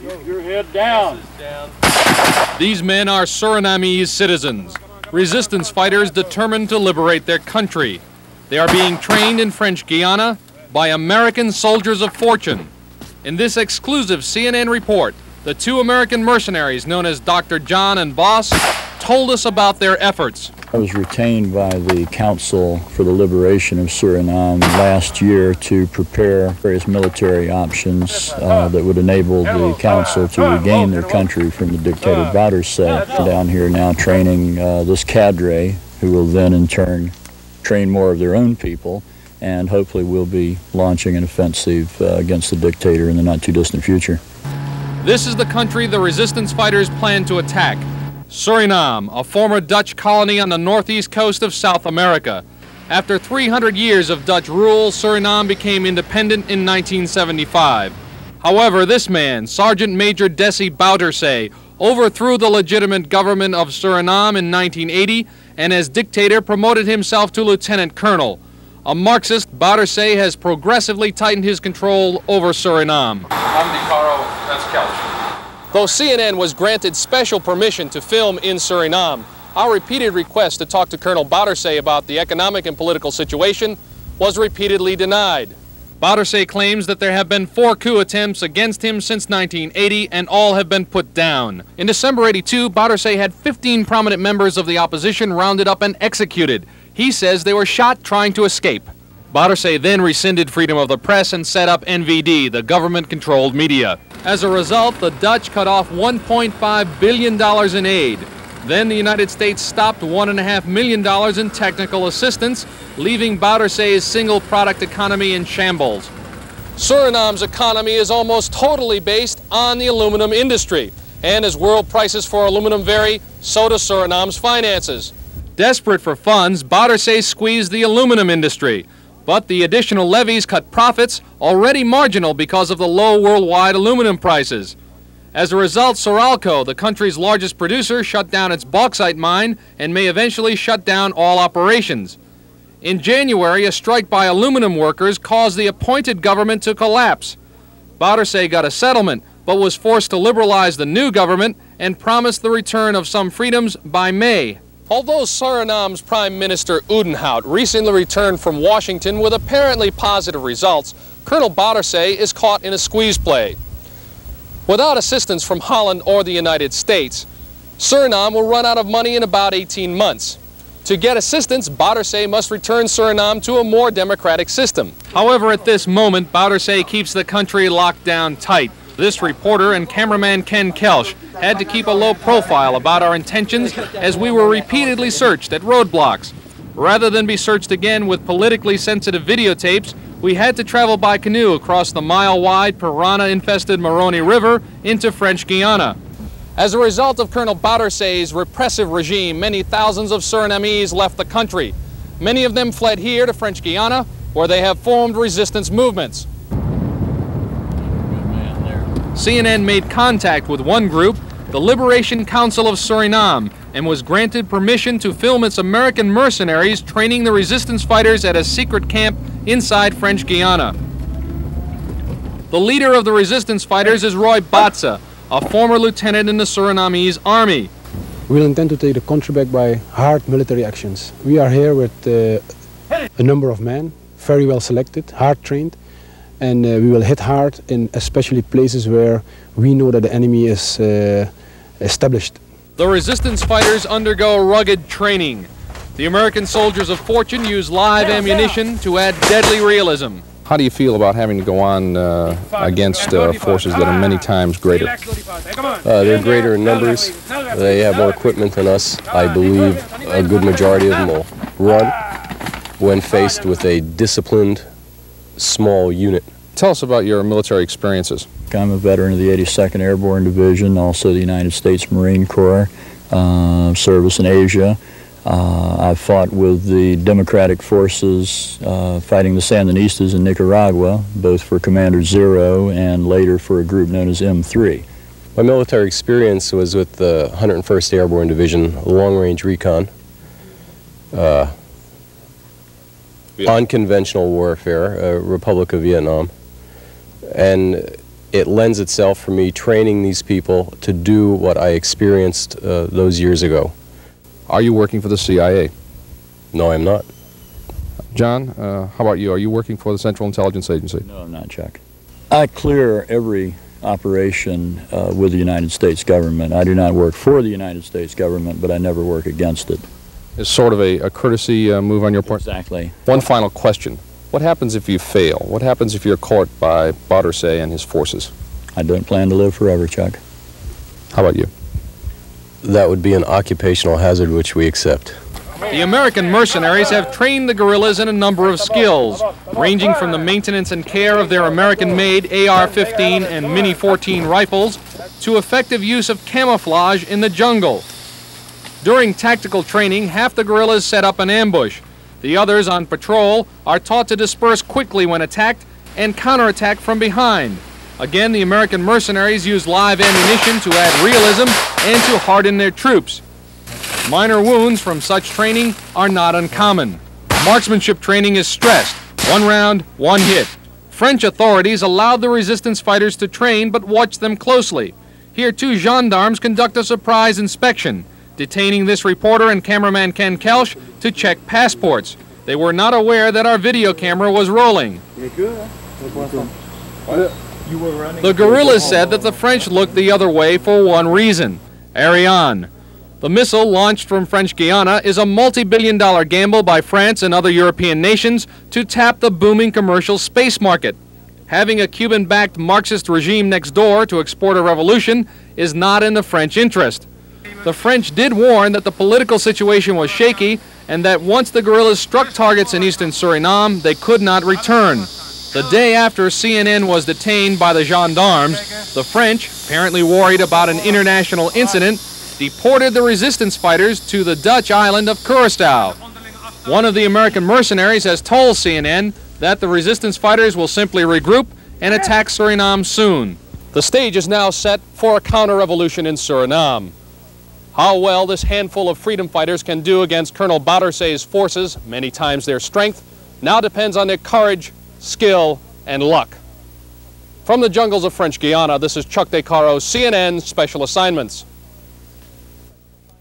Keep your head down. These men are Surinamese citizens, resistance fighters determined to liberate their country. They are being trained in French Guiana by American soldiers of fortune. In this exclusive CNN report, the two American mercenaries known as Dr. John and Boss told us about their efforts. I was retained by the Council for the Liberation of Suriname last year to prepare various military options that would enable the Council to regain their country from the dictator Boudersey. Down here now training this cadre, who will then in turn train more of their own people, and hopefully we'll be launching an offensive against the dictator in the not too distant future. This is the country the resistance fighters plan to attack. Suriname, a former Dutch colony on the northeast coast of South America. After 300 years of Dutch rule, Suriname became independent in 1975. However, this man, Sergeant Major Desi Boudersey, overthrew the legitimate government of Suriname in 1980 and as dictator promoted himself to lieutenant colonel. A Marxist, Boudersey has progressively tightened his control over Suriname. I'm Caro, that's Kelch. Though CNN was granted special permission to film in Suriname, our repeated request to talk to Colonel Boudersey about the economic and political situation was repeatedly denied. Boudersey claims that there have been 4 coup attempts against him since 1980 and all have been put down. In December '82, Boudersey had 15 prominent members of the opposition rounded up and executed. He says they were shot trying to escape. Boudersey then rescinded freedom of the press and set up NVD, the government-controlled media. As a result, the Dutch cut off $1.5 billion in aid. Then the United States stopped $1.5 million in technical assistance, leaving Boudersey's single-product economy in shambles. Suriname's economy is almost totally based on the aluminum industry, and as world prices for aluminum vary, so do Suriname's finances. Desperate for funds, Boudersey squeezed the aluminum industry. But the additional levies cut profits, already marginal because of the low worldwide aluminum prices. As a result, Soralco, the country's largest producer, shut down its bauxite mine and may eventually shut down all operations. In January, a strike by aluminum workers caused the appointed government to collapse. Boudersey got a settlement, but was forced to liberalize the new government and promised the return of some freedoms by May. Although Suriname's Prime Minister Udenhout recently returned from Washington with apparently positive results, Colonel Boudersey is caught in a squeeze play. Without assistance from Holland or the United States, Suriname will run out of money in about 18 months. To get assistance, Boudersey must return Suriname to a more democratic system. However, at this moment, Boudersey keeps the country locked down tight. This reporter and cameraman Ken Kelch had to keep a low profile about our intentions as we were repeatedly searched at roadblocks. Rather than be searched again with politically sensitive videotapes, we had to travel by canoe across the mile-wide piranha-infested Moroni River into French Guiana. As a result of Colonel Boudersey's repressive regime, many thousands of Surinamese left the country. Many of them fled here to French Guiana, where they have formed resistance movements. CNN made contact with one group, the Liberation Council of Suriname, and was granted permission to film its American mercenaries training the resistance fighters at a secret camp inside French Guiana. The leader of the resistance fighters is Roy Batsa, a former lieutenant in the Surinamese army. We'll intend to take the country back by hard military actions. We are here with a number of men, very well selected, hard trained, and we will hit hard in especially places where we know that the enemy is established. The resistance fighters undergo rugged training. The American soldiers of fortune use live ammunition to add deadly realism. How do you feel about having to go on against forces that are many times greater? They're greater in numbers. They have more equipment than us. I believe a good majority of them will run when faced with a disciplined, small unit. Tell us about your military experiences. I'm a veteran of the 82nd Airborne Division, also the United States Marine Corps, service in Asia. I've fought with the Democratic Forces fighting the Sandinistas in Nicaragua, both for Commander Zero and later for a group known as M3. My military experience was with the 101st Airborne Division, long-range recon, unconventional warfare, Republic of Vietnam. And it lends itself for me training these people to do what I experienced those years ago. Are you working for the CIA? No, I'm not. John, how about you? Are you working for the Central Intelligence Agency? No, I'm not, Chuck. I clear every operation with the United States government. I do not work for the United States government, but I never work against it. It's sort of a courtesy move on your part? Exactly. One final question. What happens if you fail? What happens if you're caught by Boudersey and his forces? I don't plan to live forever, Chuck. How about you? That would be an occupational hazard which we accept. The American mercenaries have trained the guerrillas in a number of skills, ranging from the maintenance and care of their American-made AR-15 and Mini-14 rifles to effective use of camouflage in the jungle. During tactical training, half the guerrillas set up an ambush. The others on patrol are taught to disperse quickly when attacked and counterattack from behind. Again, the American mercenaries use live ammunition to add realism and to harden their troops. Minor wounds from such training are not uncommon. Marksmanship training is stressed. 1 round, 1 hit. French authorities allowed the resistance fighters to train but watched them closely. Here 2 gendarmes conduct a surprise inspection, detaining this reporter and cameraman Ken Kelsch to check passports. They were not aware that our video camera was rolling. The guerrillas said that the French looked the other way for one reason: Ariane. The missile launched from French Guiana is a multi-billion-dollar gamble by France and other European nations to tap the booming commercial space market. Having a Cuban-backed Marxist regime next door to export a revolution is not in the French interest. The French did warn that the political situation was shaky and that once the guerrillas struck targets in eastern Suriname, they could not return. The day after CNN was detained by the gendarmes, the French, apparently worried about an international incident, deported the resistance fighters to the Dutch island of Curaçao. One of the American mercenaries has told CNN that the resistance fighters will simply regroup and attack Suriname soon. The stage is now set for a counter-revolution in Suriname. How well this handful of freedom fighters can do against Colonel Boudersey's forces, many times their strength, now depends on their courage, skill, and luck. From the jungles of French Guiana, this is Chuck de Caro, CNN Special Assignments.